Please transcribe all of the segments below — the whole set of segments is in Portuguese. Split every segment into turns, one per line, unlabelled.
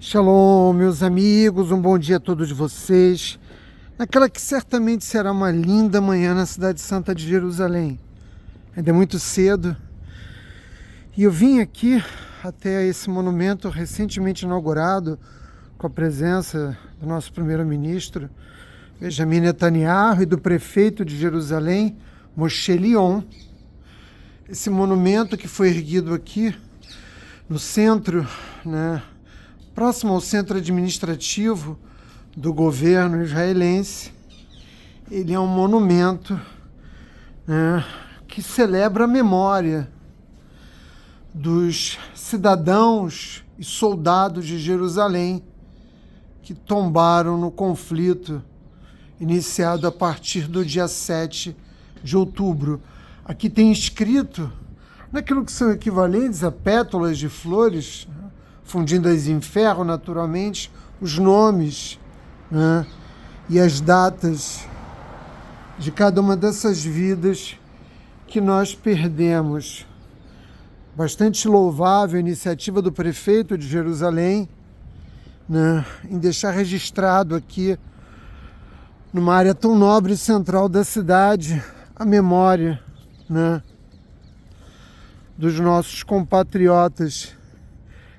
Shalom, meus amigos, um bom dia a todos vocês. Naquela que certamente será uma linda manhã na cidade santa de Jerusalém. Ainda é muito cedo. E eu vim aqui até esse monumento recentemente inaugurado com a presença do nosso primeiro-ministro, Benjamin Netanyahu, e do prefeito de Jerusalém, Moshe Leon. Esse monumento que foi erguido aqui no centro, próximo ao centro administrativo do governo israelense. Ele é um monumento que celebra a memória dos cidadãos e soldados de Jerusalém que tombaram no conflito iniciado a partir do dia 7 de outubro. Aqui tem escrito, naquilo que são equivalentes a pétalas de flores, fundidas em ferro naturalmente, os nomes e as datas de cada uma dessas vidas que nós perdemos. Bastante louvável a iniciativa do prefeito de Jerusalém, em deixar registrado aqui, numa área tão nobre e central da cidade, a memória dos nossos compatriotas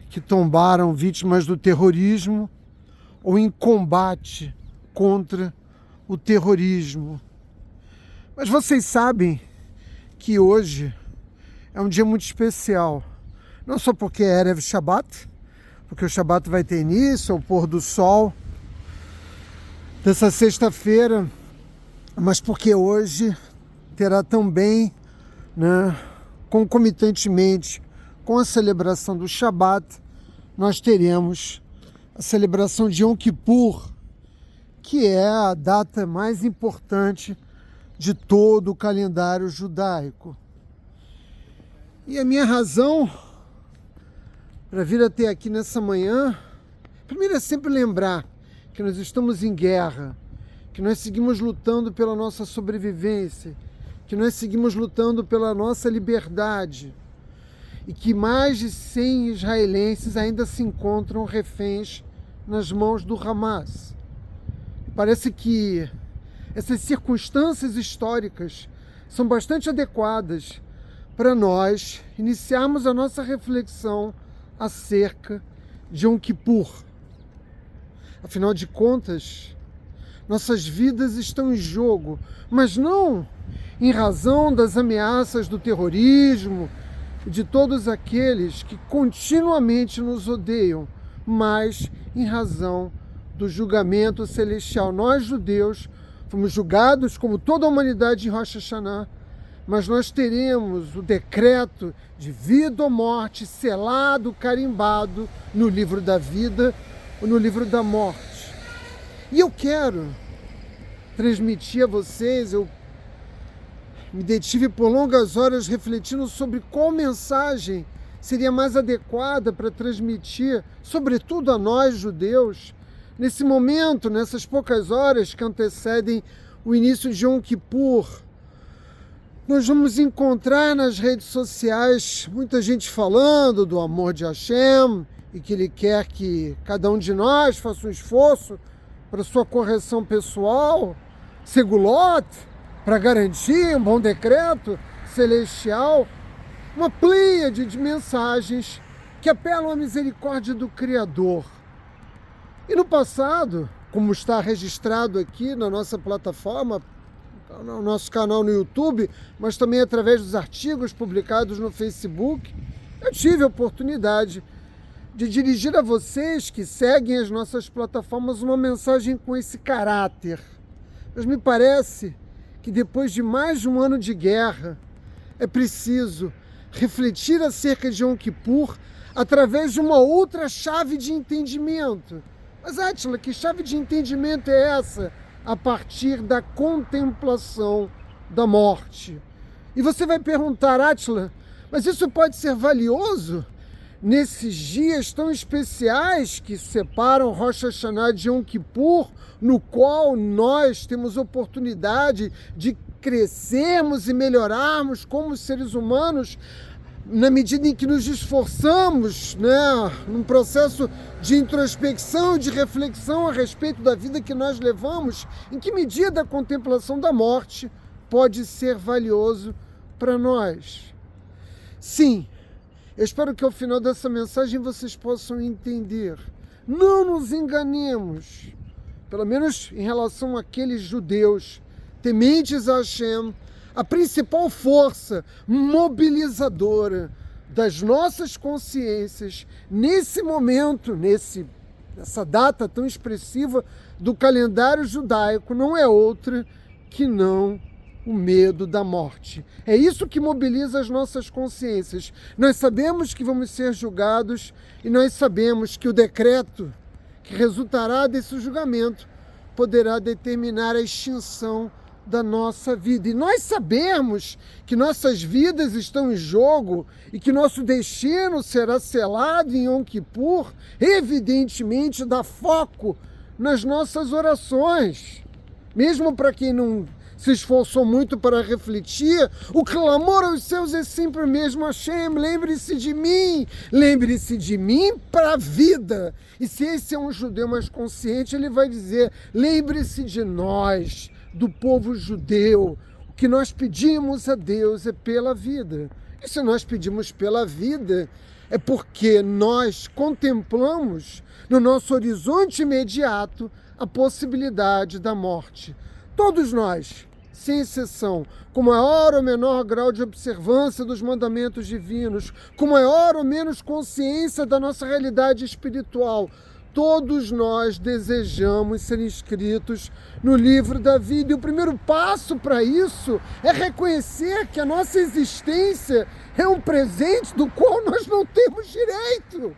que tombaram vítimas do terrorismo ou em combate contra o terrorismo. Mas vocês sabem que hoje é um dia muito especial, não só porque é Erev Shabbat, porque o Shabbat vai ter início ao pôr do sol dessa sexta-feira, mas porque hoje terá também, concomitantemente com a celebração do Shabbat, nós teremos a celebração de Yom Kippur, que é a data mais importante de todo o calendário judaico. E a minha razão para vir até aqui nessa manhã, primeiro é sempre lembrar que nós estamos em guerra, que nós seguimos lutando pela nossa sobrevivência, que nós seguimos lutando pela nossa liberdade e que mais de 100 israelenses ainda se encontram reféns nas mãos do Hamas. Parece que essas circunstâncias históricas são bastante adequadas para nós iniciarmos a nossa reflexão acerca de Yom Kippur. Afinal de contas, nossas vidas estão em jogo, mas não em razão das ameaças do terrorismo e de todos aqueles que continuamente nos odeiam, mas em razão do julgamento celestial. Nós, judeus, fomos julgados como toda a humanidade em Rosh Hashanah, mas nós teremos o decreto de vida ou morte selado, carimbado no livro da vida ou no livro da morte. E eu quero transmitir a vocês, eu me detive por longas horas refletindo sobre qual mensagem seria mais adequada para transmitir, sobretudo a nós judeus, nesse momento, nessas poucas horas que antecedem o início de Yom Kippur. Nós vamos encontrar nas redes sociais muita gente falando do amor de Hashem e que Ele quer que cada um de nós faça um esforço para sua correção pessoal, segulot, para garantir um bom decreto celestial, uma pleiade de mensagens que apelam à misericórdia do Criador. E no passado, como está registrado aqui na nossa plataforma, no nosso canal no YouTube, mas também através dos artigos publicados no Facebook, eu tive a oportunidade de dirigir a vocês que seguem as nossas plataformas uma mensagem com esse caráter. Mas me parece que depois de mais de um ano de guerra, é preciso refletir acerca de Yom Kippur através de uma outra chave de entendimento. Mas, Átila, que chave de entendimento é essa? A partir da contemplação da morte. E você vai perguntar, Átila, mas isso pode ser valioso nesses dias tão especiais que separam Rosh Hashanah de Yom Kippur, no qual nós temos oportunidade de crescermos e melhorarmos como seres humanos na medida em que nos esforçamos, né, num processo de introspecção, de reflexão a respeito da vida que nós levamos, em que medida a contemplação da morte pode ser valioso para nós? Sim, eu espero que ao final dessa mensagem vocês possam entender. Não nos enganemos, pelo menos em relação àqueles judeus tementes a Hashem, a principal força mobilizadora das nossas consciências nesse momento, nessa data tão expressiva do calendário judaico, não é outra que não o medo da morte. É isso que mobiliza as nossas consciências. Nós sabemos que vamos ser julgados e nós sabemos que o decreto que resultará desse julgamento poderá determinar a extinção da nossa vida. E nós sabemos que nossas vidas estão em jogo e que nosso destino será selado em Yom Kippur, evidentemente dá foco nas nossas orações. Mesmo para quem não se esforçou muito para refletir, o clamor aos céus é sempre o mesmo: Hashem, lembre-se de mim para a vida. E se esse é um judeu mais consciente, ele vai dizer: lembre-se de nós, do povo judeu. O que nós pedimos a Deus é pela vida. E se nós pedimos pela vida, é porque nós contemplamos no nosso horizonte imediato a possibilidade da morte. Todos nós, sem exceção, com maior ou menor grau de observância dos mandamentos divinos, com maior ou menos consciência da nossa realidade espiritual, todos nós desejamos ser inscritos no livro da vida. E o primeiro passo para isso é reconhecer que a nossa existência é um presente do qual nós não temos direito.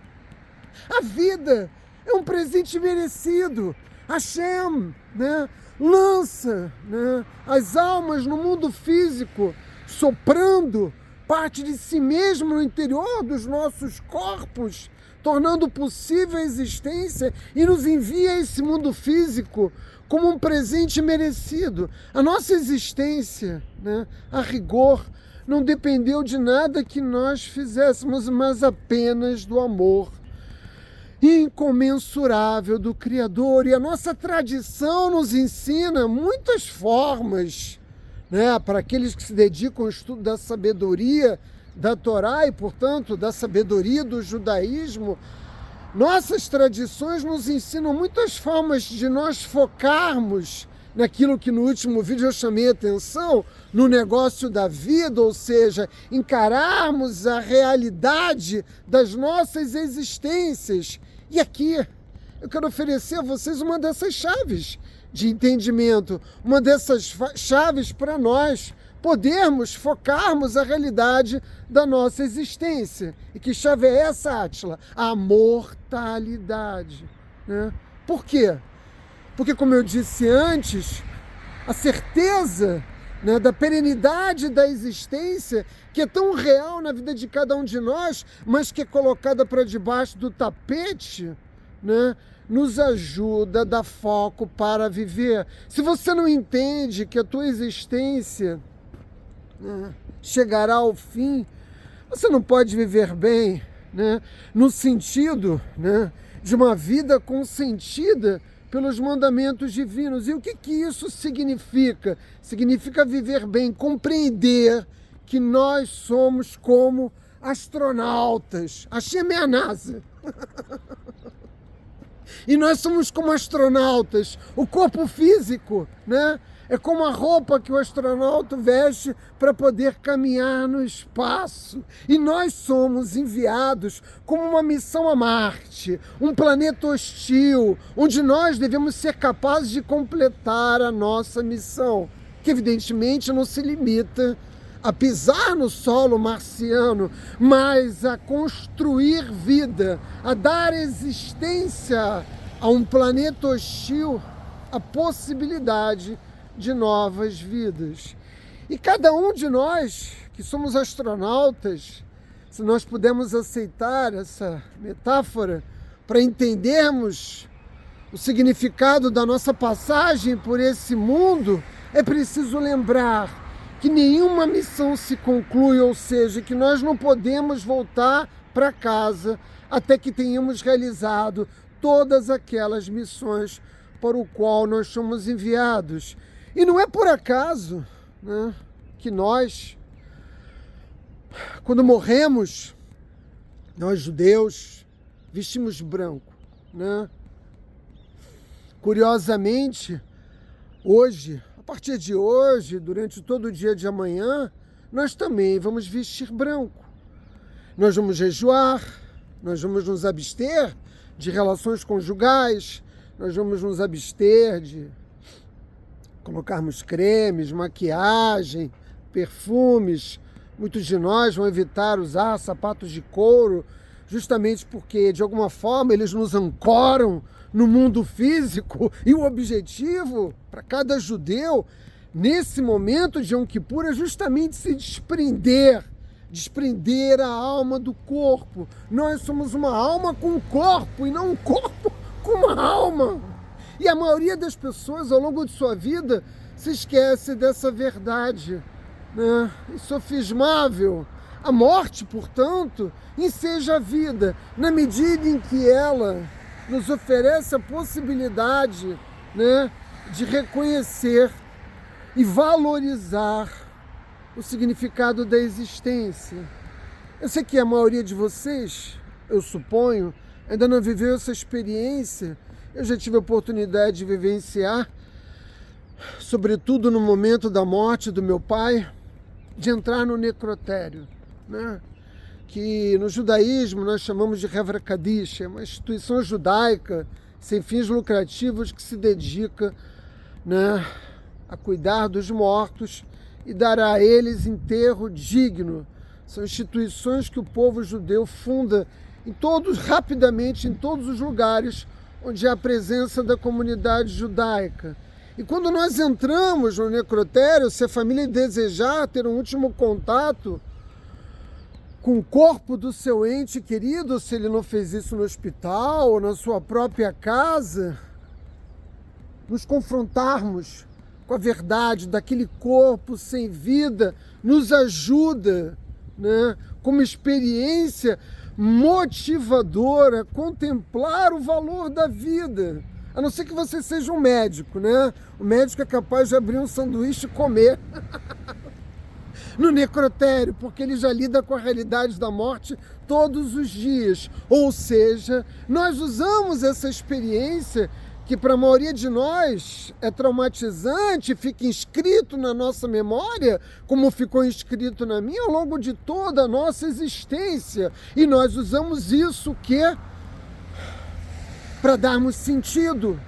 A vida é um presente merecido. Hashem, né, lança, né, as almas no mundo físico, soprando parte de si mesmo no interior dos nossos corpos, tornando possível a existência, e nos envia a esse mundo físico como um presente merecido. A nossa existência, né, a rigor, não dependeu de nada que nós fizéssemos, mas apenas do amor incomensurável do Criador. E a nossa tradição nos ensina muitas formas, né, para aqueles que se dedicam ao estudo da sabedoria da Torá e, portanto, da sabedoria do judaísmo. Nossas tradições nos ensinam muitas formas de nós focarmos naquilo que no último vídeo eu chamei a atenção, no negócio da vida, ou seja, encararmos a realidade das nossas existências. E aqui eu quero oferecer a vocês uma dessas chaves de entendimento, uma dessas chaves para nós podermos focarmos a realidade da nossa existência. E que chave é essa, Átila? A mortalidade, né? Por quê? Porque, como eu disse antes, a certeza, né, da perenidade da existência, que é tão real na vida de cada um de nós, mas que é colocada para debaixo do tapete, né, nos ajuda a dar foco para viver. Se você não entende que a tua existência, né, chegará ao fim, você não pode viver bem, né, no sentido, né, de uma vida consentida pelos mandamentos divinos. E o que isso significa? Significa viver bem, compreender que nós somos como astronautas. Hashem é a NASA. E nós somos como astronautas. O corpo físico, né, é como a roupa que o astronauta veste para poder caminhar no espaço. E nós somos enviados como uma missão a Marte, um planeta hostil, onde nós devemos ser capazes de completar a nossa missão, que evidentemente não se limita a pisar no solo marciano, mas a construir vida, a dar existência a um planeta hostil, a possibilidade de novas vidas. E cada um de nós, que somos astronautas, se nós pudermos aceitar essa metáfora para entendermos o significado da nossa passagem por esse mundo, é preciso lembrar que nenhuma missão se conclui, ou seja, que nós não podemos voltar para casa até que tenhamos realizado todas aquelas missões para o qual nós somos enviados. E não é por acaso, né, que nós, quando morremos, nós judeus vestimos branco, né? Curiosamente, hoje, a partir de hoje, durante todo o dia de amanhã, nós também vamos vestir branco. Nós vamos jejuar, nós vamos nos abster de relações conjugais, nós vamos nos abster de colocarmos cremes, maquiagem, perfumes. Muitos de nós vão evitar usar sapatos de couro, justamente porque, de alguma forma, eles nos ancoram no mundo físico. E o objetivo para cada judeu, nesse momento de Yom Kippur, é justamente se desprender a alma do corpo. Nós somos uma alma com um corpo e não um corpo com uma alma. E a maioria das pessoas, ao longo de sua vida, se esquece dessa verdade, né? Insofismável. A morte, portanto, enseja a vida, na medida em que ela nos oferece a possibilidade, né, de reconhecer e valorizar o significado da existência. Eu sei que a maioria de vocês, eu suponho, ainda não viveu essa experiência. Eu já tive a oportunidade de vivenciar, sobretudo no momento da morte do meu pai, de entrar no necrotério, né? Que no judaísmo nós chamamos de Hevra Kadish, é uma instituição judaica sem fins lucrativos que se dedica, né, a cuidar dos mortos e dar a eles enterro digno. São instituições que o povo judeu funda rapidamente em todos os lugares onde há a presença da comunidade judaica. E quando nós entramos no necrotério, se a família desejar ter um último contato com o corpo do seu ente querido, se ele não fez isso no hospital ou na sua própria casa, nos confrontarmos com a verdade daquele corpo sem vida nos ajuda, né, como experiência motivadora, a contemplar o valor da vida. A não ser que você seja um médico, né? O médico é capaz de abrir um sanduíche e comer no necrotério, porque ele já lida com a realidade da morte todos os dias. Ou seja, nós usamos essa experiência que para a maioria de nós é traumatizante, fica inscrito na nossa memória, como ficou inscrito na minha ao longo de toda a nossa existência. E nós usamos isso para darmos sentido,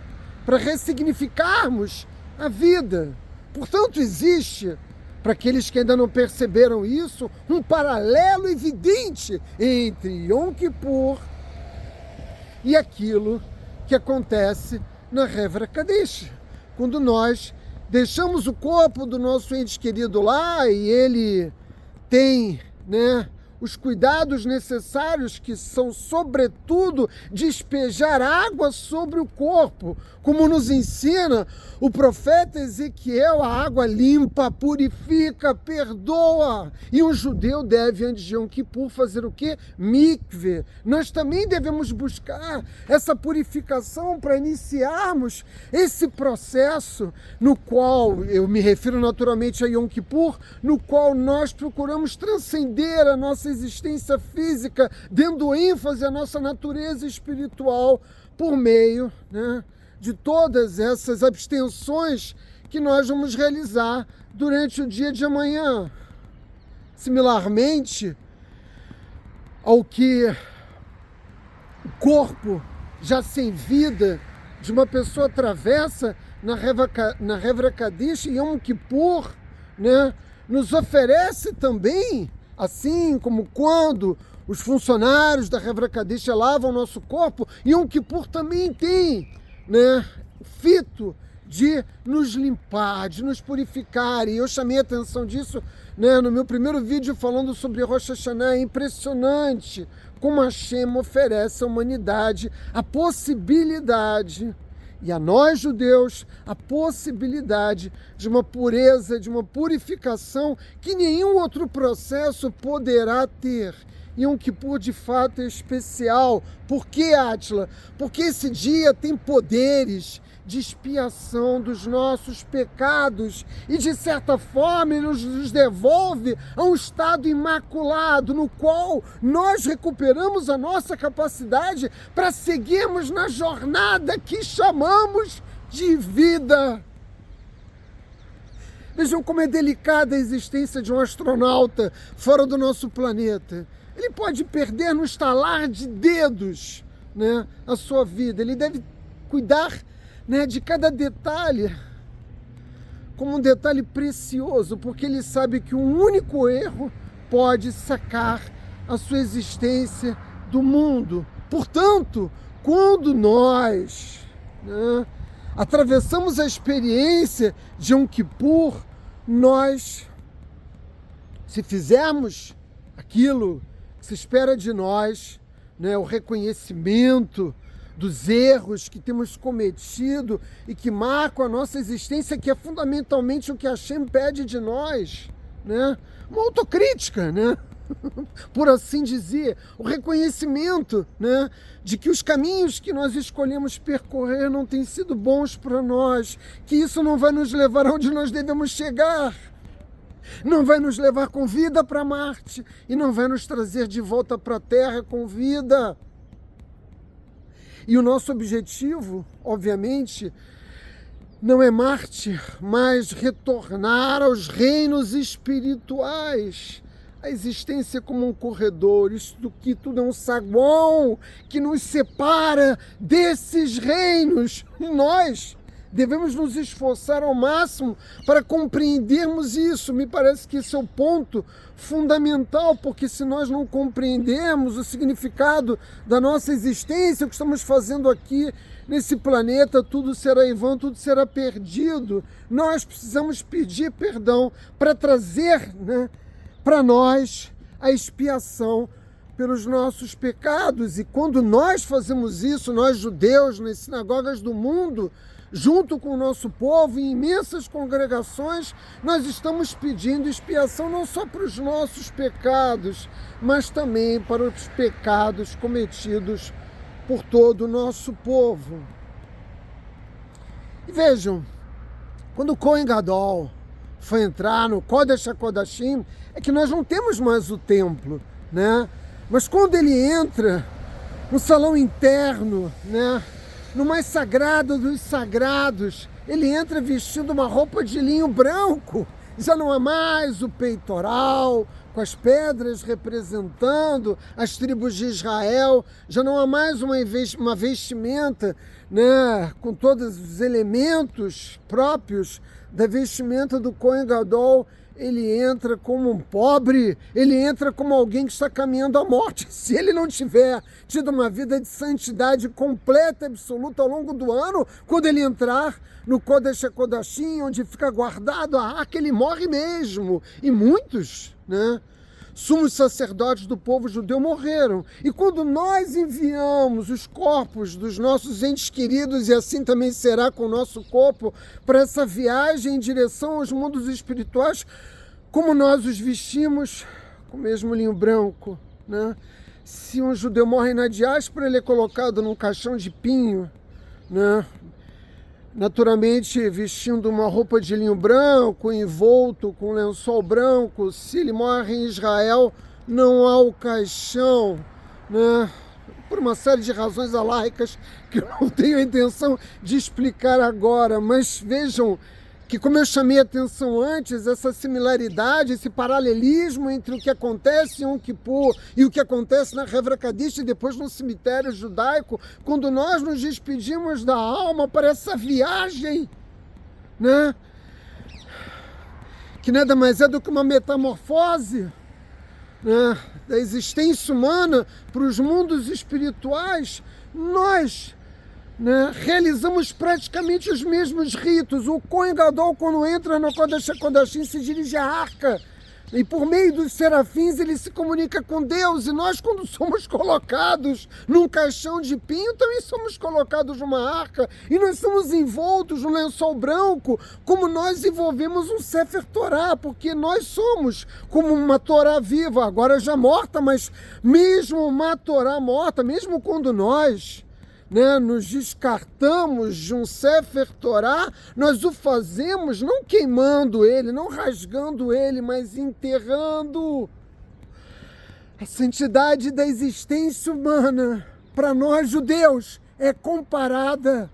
para ressignificarmos a vida. Portanto, existe, para aqueles que ainda não perceberam isso, um paralelo evidente entre Yom Kippur e aquilo que acontece na Hevra Kadish, quando nós deixamos o corpo do nosso ente querido lá e ele tem, né, os cuidados necessários, que são, sobretudo, despejar água sobre o corpo, como nos ensina o profeta Ezequiel. A água limpa, purifica, perdoa. E um judeu deve, antes de Yom Kippur, fazer o quê? Mikve. Nós também devemos buscar essa purificação para iniciarmos esse processo no qual, eu me refiro naturalmente a Yom Kippur, no qual nós procuramos transcender a nossa existência física, dando ênfase à nossa natureza espiritual por meio, né, de todas essas abstenções que nós vamos realizar durante o dia de amanhã. Similarmente ao que o corpo já sem vida de uma pessoa atravessa na Hevra Kadish e Yom Kippur, né, nos oferece também, assim como quando os funcionários da Hevra Kadish lavam o nosso corpo, Yom Kippur também tem, né, o fito de nos limpar, de nos purificar. E eu chamei a atenção disso, né, no meu primeiro vídeo falando sobre Rosh Hashanah. É impressionante como Hashem oferece à humanidade a possibilidade e a nós judeus a possibilidade de uma pureza, de uma purificação que nenhum outro processo poderá ter. Yom Kippur de fato é especial. Por que, Átila? Porque esse dia tem poderes de expiação dos nossos pecados e, de certa forma, ele nos devolve a um estado imaculado, no qual nós recuperamos a nossa capacidade para seguirmos na jornada que chamamos de vida. Vejam como é delicada a existência de um astronauta fora do nosso planeta. Ele pode perder no estalar de dedos, né, a sua vida. Ele deve cuidar, né, de cada detalhe como um detalhe precioso, porque ele sabe que um único erro pode sacar a sua existência do mundo. Portanto, quando nós, né, atravessamos a experiência de Yom Kippur, nós, se fizermos aquilo que se espera de nós, né, o reconhecimento dos erros que temos cometido e que marcam a nossa existência, que é fundamentalmente o que Hashem pede de nós, né? Uma autocrítica, né? Por assim dizer, o reconhecimento, né, de que os caminhos que nós escolhemos percorrer não têm sido bons para nós, que isso não vai nos levar aonde nós devemos chegar, não vai nos levar com vida para Marte e não vai nos trazer de volta para a Terra com vida. E o nosso objetivo, obviamente, não é Marte, mas retornar aos reinos espirituais. A existência como um corredor, isto que tudo é um saguão que nos separa desses reinos. E nós devemos nos esforçar ao máximo para compreendermos isso. Me parece que esse é o ponto fundamental, porque se nós não compreendermos o significado da nossa existência, o que estamos fazendo aqui nesse planeta, tudo será em vão, tudo será perdido. Nós precisamos pedir perdão para trazer, né, para nós a expiação pelos nossos pecados. E quando nós fazemos isso, nós judeus, nas sinagogas do mundo, junto com o nosso povo, em imensas congregações, nós estamos pedindo expiação não só para os nossos pecados, mas também para os pecados cometidos por todo o nosso povo. E vejam, quando o Kohen Gadol foi entrar no Kodesh HaKodashim, é que nós não temos mais o templo, né? Mas quando ele entra no salão interno, né, no mais sagrado dos sagrados, ele entra vestindo uma roupa de linho branco. Já não há mais o peitoral com as pedras representando as tribos de Israel, já não há mais uma vestimenta, né, com todos os elementos próprios da vestimenta do Kohen Gadol. Ele entra como um pobre, ele entra como alguém que está caminhando à morte. Se ele não tiver tido uma vida de santidade completa, absoluta ao longo do ano, quando ele entrar no Kodesh HaKodashim, onde fica guardado a arca, ele morre mesmo. E muitos, né, sumos sacerdotes do povo judeu morreram. E quando nós enviamos os corpos dos nossos entes queridos, e assim também será com o nosso corpo, para essa viagem em direção aos mundos espirituais, como nós os vestimos com o mesmo linho branco, né? Se um judeu morre na diáspora, ele é colocado num caixão de pinho, né, naturalmente vestindo uma roupa de linho branco, envolto com um lençol branco. Se ele morre em Israel, não há o caixão, né, por uma série de razões alaicas que eu não tenho a intenção de explicar agora. Mas vejam que, como eu chamei a atenção antes, essa similaridade, esse paralelismo entre o que acontece em Yom Kippur e o que acontece na Hevra Kadish e depois no cemitério judaico, quando nós nos despedimos da alma para essa viagem, né, que nada mais é do que uma metamorfose, né, da existência humana para os mundos espirituais, nós, né, realizamos praticamente os mesmos ritos. O Kohen Gadol, quando entra no Kodesh HaKodashim, se dirige à arca E por meio dos serafins ele se comunica com Deus. E nós, quando somos colocados num caixão de pinho, também somos colocados numa arca. E nós somos envoltos num lençol branco, como nós envolvemos um Sefer Torá, porque nós somos como uma Torá viva, agora já morta, mas mesmo uma Torá morta, mesmo quando nós nos descartamos de um Sefer Torá, nós o fazemos não queimando ele, não rasgando ele, mas enterrando. A santidade da existência humana, para nós judeus, é comparada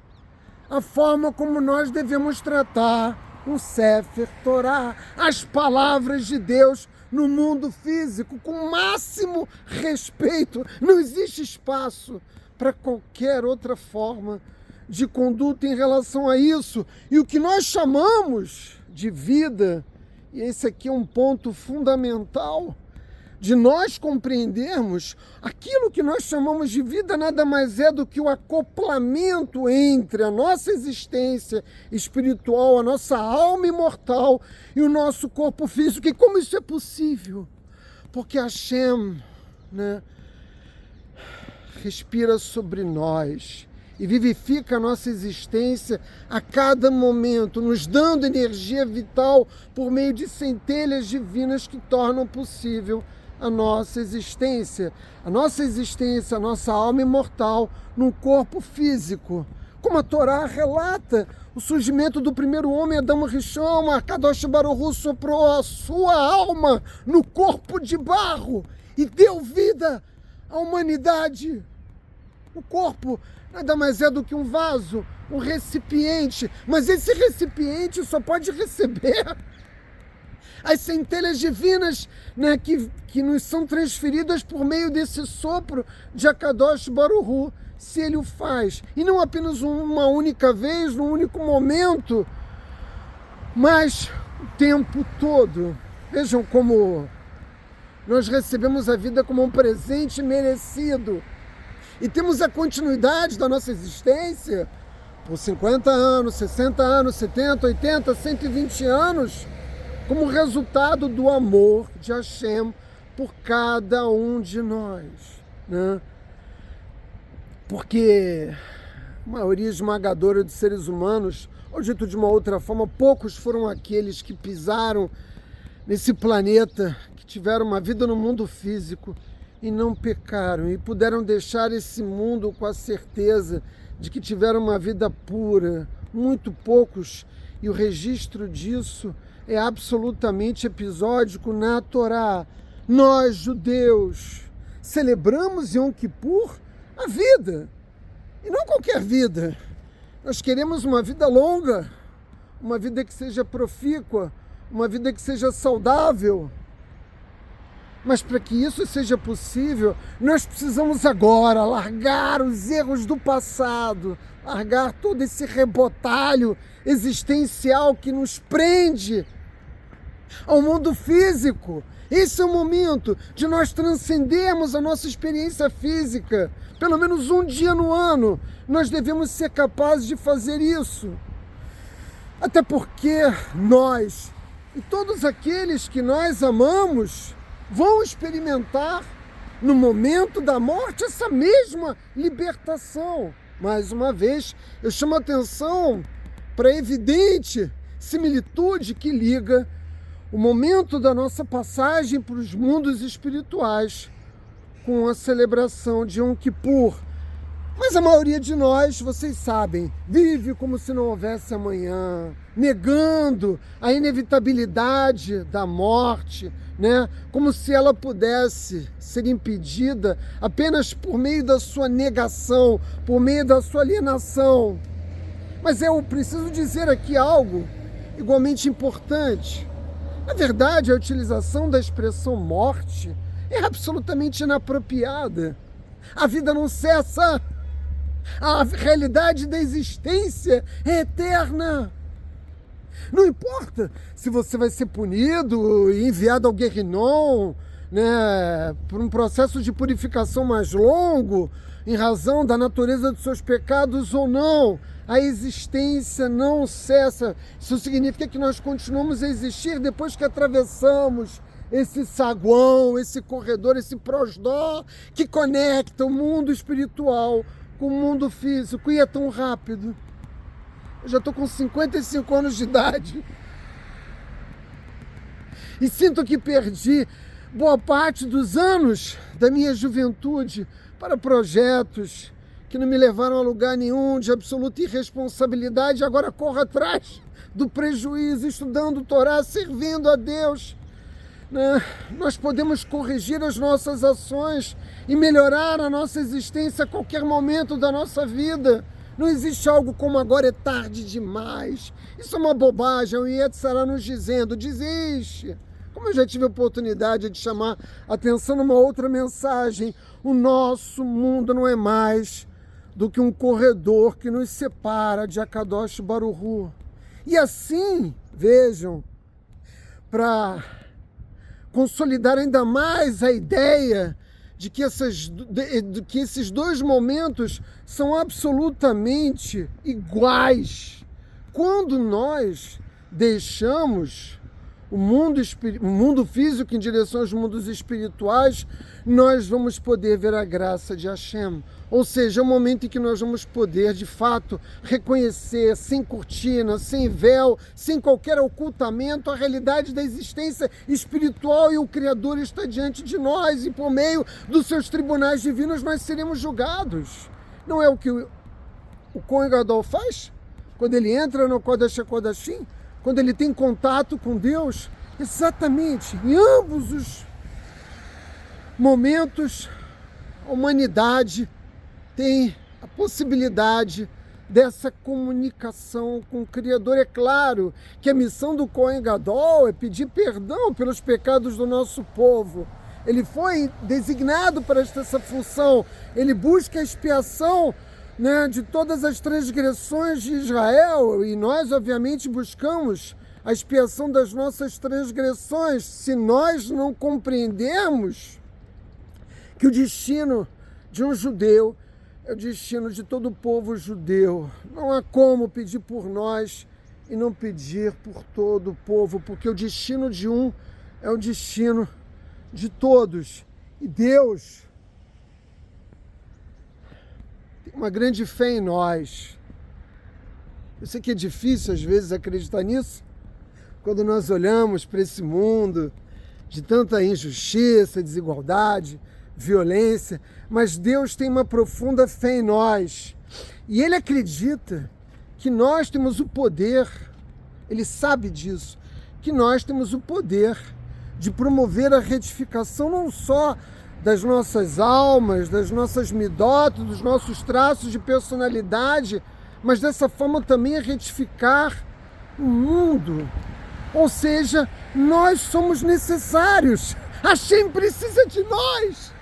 à forma como nós devemos tratar um Sefer Torá, as palavras de Deus no mundo físico, com o máximo respeito. Não existe espaço para qualquer outra forma de conduta em relação a isso. E o que nós chamamos de vida, e esse aqui é um ponto fundamental, de nós compreendermos aquilo que nós chamamos de vida nada mais é do que o acoplamento entre a nossa existência espiritual, a nossa alma imortal e o nosso corpo físico. E como isso é possível? Porque Hashem, respira sobre nós e vivifica a nossa existência a cada momento, nos dando energia vital por meio de centelhas divinas que tornam possível a nossa existência, a nossa alma imortal num corpo físico. Como a Torá relata, o surgimento do primeiro homem, Adão Rishon, Kadosh Baruch Hu soprou a sua alma no corpo de barro e deu vida à humanidade. O corpo nada mais é do que um vaso, um recipiente, mas esse recipiente só pode receber as centelhas divinas que nos são transferidas por meio desse sopro de Akadosh Baruch Hu, se ele o faz. E não apenas uma única vez, num único momento, mas o tempo todo. Vejam como nós recebemos a vida como um presente merecido. E temos a continuidade da nossa existência por 50 anos, 60 anos, 70, 80, 120 anos, como resultado do amor de Hashem por cada um de nós, Porque a maioria esmagadora dos seres humanos, ou dito de uma outra forma, poucos foram aqueles que pisaram nesse planeta, que tiveram uma vida no mundo físico e não pecaram, e puderam deixar esse mundo com a certeza de que tiveram uma vida pura. Muito poucos, e o registro disso é absolutamente episódico na Torá. Nós, judeus, celebramos Yom Kippur a vida, e não qualquer vida. Nós queremos uma vida longa, uma vida que seja profícua, uma vida que seja saudável. Mas para que isso seja possível, nós precisamos agora largar os erros do passado, largar todo esse rebotalho existencial que nos prende ao mundo físico. Esse é o momento de nós transcendermos a nossa experiência física. Pelo menos um dia no ano, nós devemos ser capazes de fazer isso. Até porque nós e todos aqueles que nós amamos vão experimentar no momento da morte essa mesma libertação. Mais uma vez, eu chamo a atenção para a evidente similitude que liga o momento da nossa passagem para os mundos espirituais com a celebração de Yom Kippur. Mas a maioria de nós, vocês sabem, vive como se não houvesse amanhã, negando a inevitabilidade da morte, como se ela pudesse ser impedida apenas por meio da sua negação, por meio da sua alienação. Mas eu preciso dizer aqui algo igualmente importante. Na verdade, a utilização da expressão morte é absolutamente inapropriada. A vida não cessa. A realidade da existência é eterna. Não importa se você vai ser punido e enviado ao Guerrinon, por um processo de purificação mais longo, em razão da natureza dos seus pecados ou não. A existência não cessa. Isso significa que nós continuamos a existir depois que atravessamos esse saguão, esse corredor, esse prosdó que conecta o mundo espiritual com o mundo físico, e é tão rápido. Eu já estou com 55 anos de idade e sinto que perdi boa parte dos anos da minha juventude para projetos que não me levaram a lugar nenhum, de absoluta irresponsabilidade. Agora corro atrás do prejuízo, estudando o Torá, servindo a Deus. Nós podemos corrigir as nossas ações e melhorar a nossa existência a qualquer momento da nossa vida. Não existe algo como agora é tarde demais. Isso é uma bobagem. O Yetzirah nos dizendo, desiste. Como eu já tive a oportunidade de chamar a atenção numa outra mensagem, o nosso mundo não é mais do que um corredor que nos separa de Akadosh Baruch Hu. E assim, vejam, para consolidar ainda mais a ideia de que esses dois momentos são absolutamente iguais. Quando nós deixamos o mundo físico em direção aos mundos espirituais, nós vamos poder ver a graça de Hashem. Ou seja, é o momento em que nós vamos poder, de fato, reconhecer, sem cortina, sem véu, sem qualquer ocultamento, a realidade da existência espiritual, e o Criador está diante de nós, e por meio dos seus tribunais divinos nós seremos julgados. Não é o que o Kohen Gadol faz? Quando ele entra no Kodesh HaKodashim, quando ele tem contato com Deus, exatamente, em ambos os momentos, a humanidade tem a possibilidade dessa comunicação com o Criador. É claro que a missão do Kohen Gadol é pedir perdão pelos pecados do nosso povo. Ele foi designado para essa função. Ele busca a expiação, de todas as transgressões de Israel, e nós obviamente buscamos a expiação das nossas transgressões. Se nós não compreendermos que o destino de um judeu é o destino de todo o povo judeu, não há como pedir por nós e não pedir por todo o povo, porque o destino de um é o destino de todos. E Deus tem uma grande fé em nós. Eu sei que é difícil às vezes acreditar nisso, quando nós olhamos para esse mundo de tanta injustiça, desigualdade, violência, mas Deus tem uma profunda fé em nós, e Ele acredita que nós temos o poder, Ele sabe disso, que nós temos o poder de promover a retificação não só das nossas almas, das nossas midotas, dos nossos traços de personalidade, mas dessa forma também a retificar o mundo. Ou seja, nós somos necessários, Hashem precisa de nós.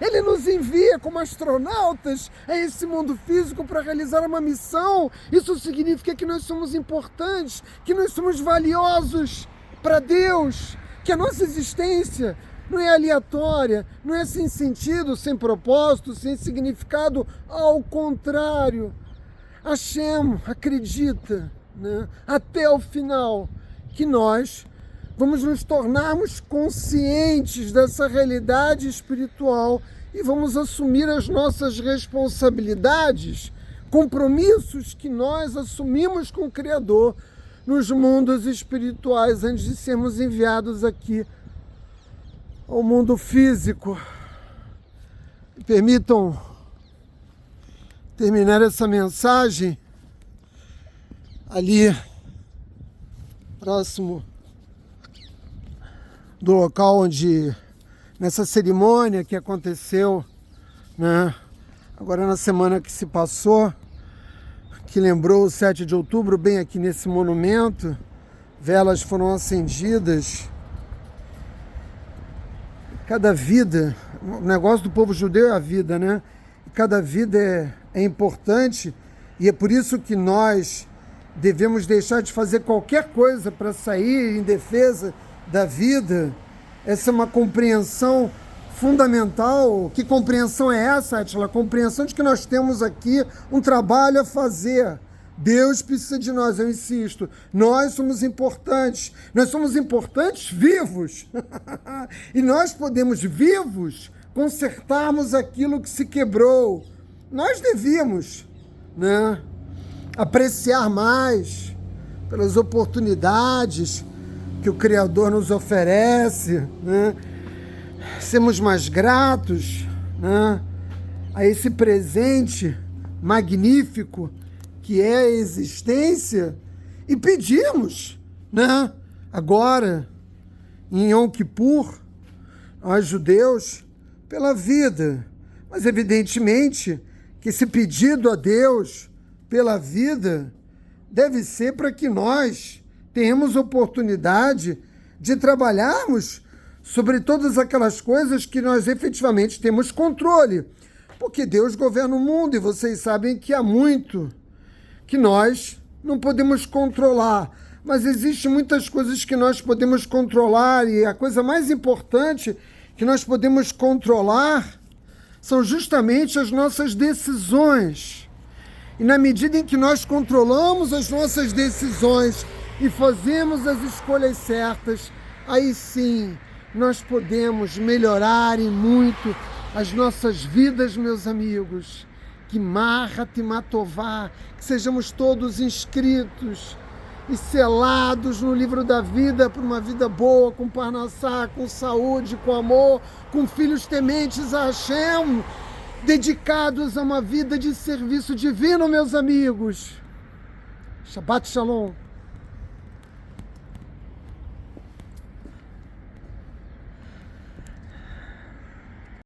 Ele nos envia como astronautas a esse mundo físico para realizar uma missão. Isso significa que nós somos importantes, que nós somos valiosos para Deus, que a nossa existência não é aleatória, não é sem sentido, sem propósito, sem significado. Ao contrário, Hashem acredita, até o final, que nós vamos nos tornarmos conscientes dessa realidade espiritual e vamos assumir as nossas responsabilidades, compromissos que nós assumimos com o Criador nos mundos espirituais antes de sermos enviados aqui ao mundo físico. Permitam terminar essa mensagem ali próximo do local onde, nessa cerimônia que aconteceu, agora na semana que se passou, que lembrou o 7 de outubro, bem aqui nesse monumento, velas foram acendidas. Cada vida, o negócio do povo judeu é a vida, Cada vida é importante, e é por isso que nós devemos deixar de fazer qualquer coisa para sair em defesa da vida. Essa é uma compreensão fundamental. Que compreensão é essa, Atila? A compreensão de que nós temos aqui um trabalho a fazer. Deus precisa de nós, eu insisto. Nós somos importantes vivos. E nós podemos, vivos, consertarmos aquilo que se quebrou. Nós devíamos, né, apreciar mais pelas oportunidades que o Criador nos oferece, né? Sermos mais gratos, né, a esse presente magnífico que é a existência, e pedimos, né, agora, em Yom Kippur, nós judeus, pela vida. Mas evidentemente que esse pedido a Deus pela vida deve ser para que nós tenhamos oportunidade de trabalharmos sobre todas aquelas coisas que nós efetivamente temos controle. Porque Deus governa o mundo e vocês sabem que há muito que nós não podemos controlar. Mas existem muitas coisas que nós podemos controlar e a coisa mais importante que nós podemos controlar são justamente as nossas decisões. E na medida em que nós controlamos as nossas decisões e fazemos as escolhas certas, aí sim nós podemos melhorar em muito as nossas vidas, meus amigos. Que Mahat Matová, que sejamos todos inscritos e selados no livro da vida por uma vida boa, com Parnassá, com saúde, com amor, com filhos tementes a Hashem, dedicados a uma vida de serviço divino, meus amigos. Shabbat Shalom.